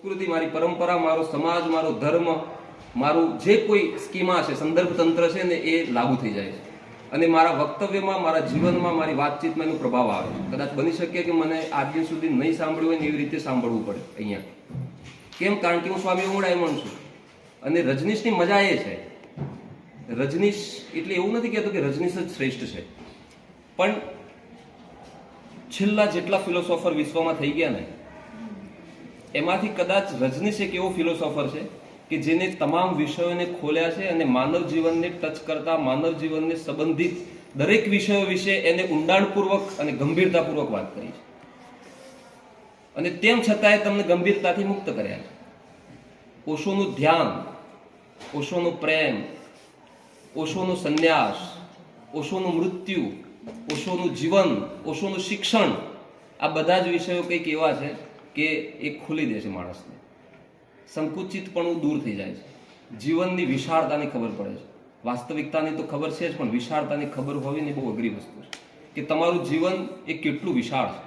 સંસ્કૃતિ, મારી પરંપરા, મારો સમાજ, મારો ધર્મ, મારું જે કોઈ સ્કીમા છે, સંદર્ભ તંત્ર છે ને, એ લાગુ થઈ જાય છે અને મારા વક્તવ્યમાં, મારા જીવનમાં, મારી વાતચીતમાં એનો પ્રભાવ આવે છે. કદાચ બની શકે કે મને આજ દિન સુધી નહીં સાંભળ્યું હોય ને એવી રીતે સાંભળવું પડે અહીંયા. કેમ? કારણ કે હું સ્વામી ઓગણાયમણ છું. અને રજનીશની મજા એ છે, રજનીશ એટલે એવું નથી કહેતો કે રજનીશ જ શ્રેષ્ઠ છે, પણ છેલ્લા જેટલા ફિલોસોફર વિશ્વમાં થઈ ગયા ને એમાંથી કદાચ રજનીશ એક એવો ફિલોસોફર છે કે જેને તમામ વિષયોને ખોલ્યા છે અને માનવ જીવનને ટચ કરતા, માનવ જીવનને સંબંધિત દરેક વિષયો વિશે એને ઊંડાણપૂર્વક અને ગંભીરતાપૂર્વક વાત કરી છે. અને તેમ છતાંય તમને ગંભીરતાથી મુક્ત કર્યા છે. ઓશોનું ધ્યાન, ઓશોનો પ્રેમ, ઓશોનો સંન્યાસ, ઓશોનું મૃત્યુ, ઓશોનું જીવન, ઓશોનું શિક્ષણ, આ બધા જ વિષયો કંઈક એવા છે કે એ ખોલી દે છે માણસને. સંકુચિતપણું દૂર થઈ જાય છે. જીવનની વિશાળતાની ખબર પડે છે. વાસ્તવિકતાની તો ખબર છે જ, પણ વિશાળતાની ખબર હોવી ને બહુ અઘરી વસ્તુ છે. કે તમારું જીવન એ કેટલું વિશાળ છે,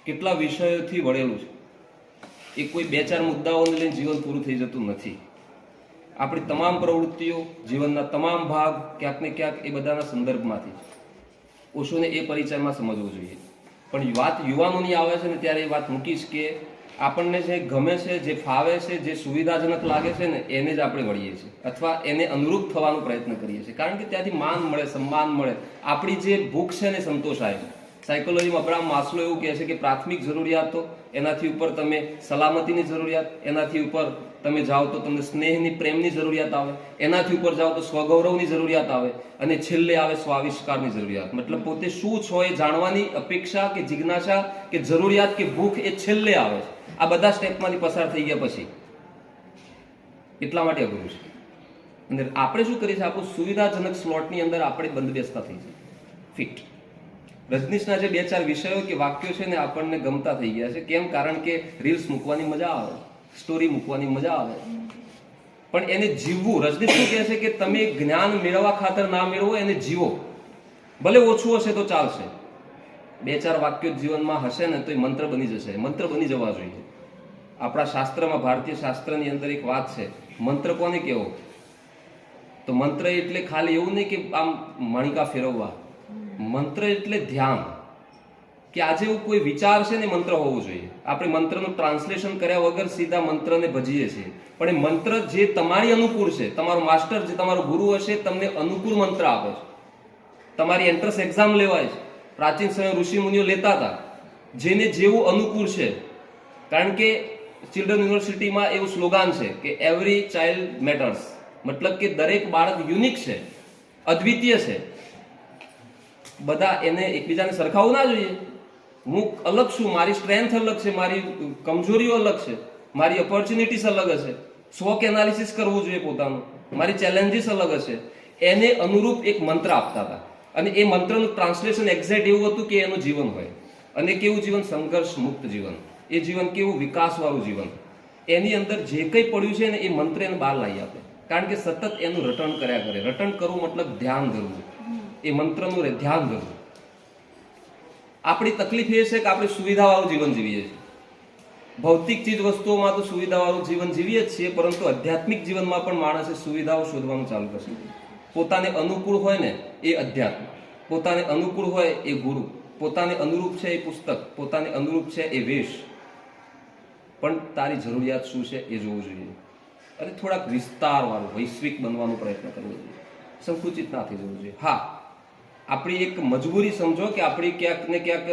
કેટલા વિષયોથી વળેલું છે. એ કોઈ બે ચાર મુદ્દાઓને લઈને જીવન પૂરું થઈ જતું નથી. આપણી તમામ પ્રવૃત્તિઓ, જીવનના તમામ ભાગ ક્યાંક ને ક્યાંક એ બધાના સંદર્ભમાંથી છે. ઓશોને એ પરિચયમાં સમજવું જોઈએ. પણ વાત યુવાનોની આવે છે ને ત્યારે એ વાત મૂકીશ કે આપણને જે ગમે છે, જે ફાવે છે, જે સુવિધાજનક લાગે છે ને એને જ આપણે વળીએ છીએ અથવા એને અનુરૂપ થવાનો પ્રયત્ન કરીએ છીએ. કારણ કે ત્યાંથી માન મળે, સન્માન મળે, આપણી જે ભૂખ છે ને સંતોષાય. સાયકોલોજીમાં અબ્રાહમ માસ્લો એવું કહે છે કે પ્રાથમિક જરૂરિયાતો, એનાથી ઉપર તમે સલામતીની જરૂરિયાત, એનાથી ઉપર તમે જાઓ તો તમને સ્નેહની, પ્રેમની જરૂરિયાત આવે, એનાથી ઉપર જાઓ તો સ્વગૌરવની જરૂરિયાત આવે, અને છેલ્લે આવે સ્વાવિષ્કારની જરૂરિયાત. મતલબ પોતે શું છો એ જાણવાની અપેક્ષા કે જિજ્ઞાસા કે જરૂરિયાત કે ભૂખ એ છેલ્લે આવે છે. આ બધા સ્ટેપમાંથી પસાર થઈ ગયા પછી એટલા માટે અઘરું છે. અને આપણે શું કરીએ છીએ, આપણું સુવિધાજનક સ્લોટની અંદર આપણે બંધ બેસતા થઈ જાય ફિટ. રજનીશના જે બે ચાર વિષયો કે વાક્યો છે ને આપણને ગમતા થઈ ગયા છે. કેમ? કારણ કે રીલ્સ મૂકવાની મજા આવે, સ્ટોરી મૂકવાની મજા આવે, પણ એને જીવવું. રજનીશ શું કહે છે કે તમે જ્ઞાન મેળવવા ખાતર ના મેળવો, એને જીવો. ભલે ઓછું હશે તો ચાલશે. બે ચાર વાક્યો જીવનમાં હશે ને તો એ મંત્ર બની જશે. મંત્ર બની જવા જોઈએ. આપણા શાસ્ત્રમાં, ભારતીય શાસ્ત્રની અંદર એક વાત છે, મંત્ર કોને કહેવો? તો મંત્ર એટલે ખાલી એવું નહીં કે આમ મણિકા ફેરવવા. મંત્ર એટલે ધ્યાન. કે આજે એવું કોઈ વિચાર છે ને મંત્ર હોવો જોઈએ. આપણે મંત્રનું ટ્રાન્સલેશન કર્યા વગર સીધા મંત્રને ભજીએ છીએ. પણ એ મંત્ર જે તમારી અનુકૂળ છે, તમારો માસ્ટર, જે તમારો ગુરુ હશે, તમને અનુકૂળ મંત્ર આપે છે. તમારી એન્ટ્રન્સ એક્ઝામ લેવાય છે, પ્રાચીન સમય ઋષિ મુનિઓ લેતા હતા, જેને જેવું અનુકૂળ છે. કારણ કે ચિલ્ડ્રન યુનિવર્સિટીમાં એવું સ્લોગાન છે કે એવરી ચાઇલ્ડ મેટર્સ. મતલબ કે દરેક બાળક યુનિક છે, અદ્વિતીય છે. બધા એને એકબીજાને સરખાવવું ના જોઈએ. હું અલગ છું, મારી સ્ટ્રેન્થ અલગ છે, મારી કમજોરીઓ અલગ છે, મારી ઓપોર્ચ્યુનિટીઝ અલગ હશે. સ્વોક એનાલિસિસ કરવું જોઈએ પોતાનું. મારી ચેલેન્જીસ અલગ હશે. એને અનુરૂપ એક મંત્ર આપતા હતા. અને એ મંત્રનું ટ્રાન્સલેશન એક્ઝેક્ટ એવું હતું કે એનું જીવન હોય. અને કેવું જીવન? સંઘર્ષ મુક્ત જીવન. એ જીવન કેવું? વિકાસવાળું જીવન. એની અંદર જે કંઈ પડ્યું છે ને એ મંત્ર એને બહાર લાવી આપે. કારણ કે સતત એનું રટણ કર્યા કરે. રટણ કરવું મતલબ ધ્યાન ધરવું. એ મંત્રનું ધ્યાન ધરવું. આપણી તકલીફ એ છે કે આપણે સુવિધાવાળું જીવન જીવીએ છીએ. ભૌતિક ચીજ વસ્તુઓમાં તો સુવિધાવાળું જીવન જીવીએ જ છીએ, પરંતુ આધ્યાત્મિક જીવનમાં પણ માણસે સુવિધાઓ શોધવાનું ચાલુ કરશે. પોતાને અનુકૂળ હોય ને એ અધ્યાત્મ, પોતાને અનુકૂળ હોય એ ગુરુ, પોતાને અનુરૂપ છે એ પુસ્તક, પોતાને અનુરૂપ છે એ વેશ. પણ તારી જરૂરિયાત શું છે એ જોવું જોઈએ. અને થોડાક વિસ્તારવાળું, વૈશ્વિક બનવાનો પ્રયત્ન કરવો જોઈએ. સંકુચિત ના થઈ જવું જોઈએ. હા, આપણી એક મજબૂરી સમજો કે આપણી ક્યાંક ને ક્યાંક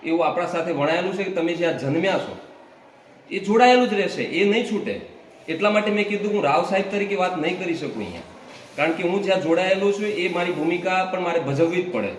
એવું આપણા સાથે વણાયેલું છે કે તમે જ્યાં જન્મ્યા છો એ જોડાયેલું જ રહેશે, એ નહીં છૂટે. એટલા માટે મેં કીધું હું રાવ સાહેબ તરીકે વાત નહીં કરી શકું અહીંયા. કારણ કે હું જ્યાં જોડાયેલો છું એ મારી ભૂમિકા પણ મારે ભજવવી જ પડે.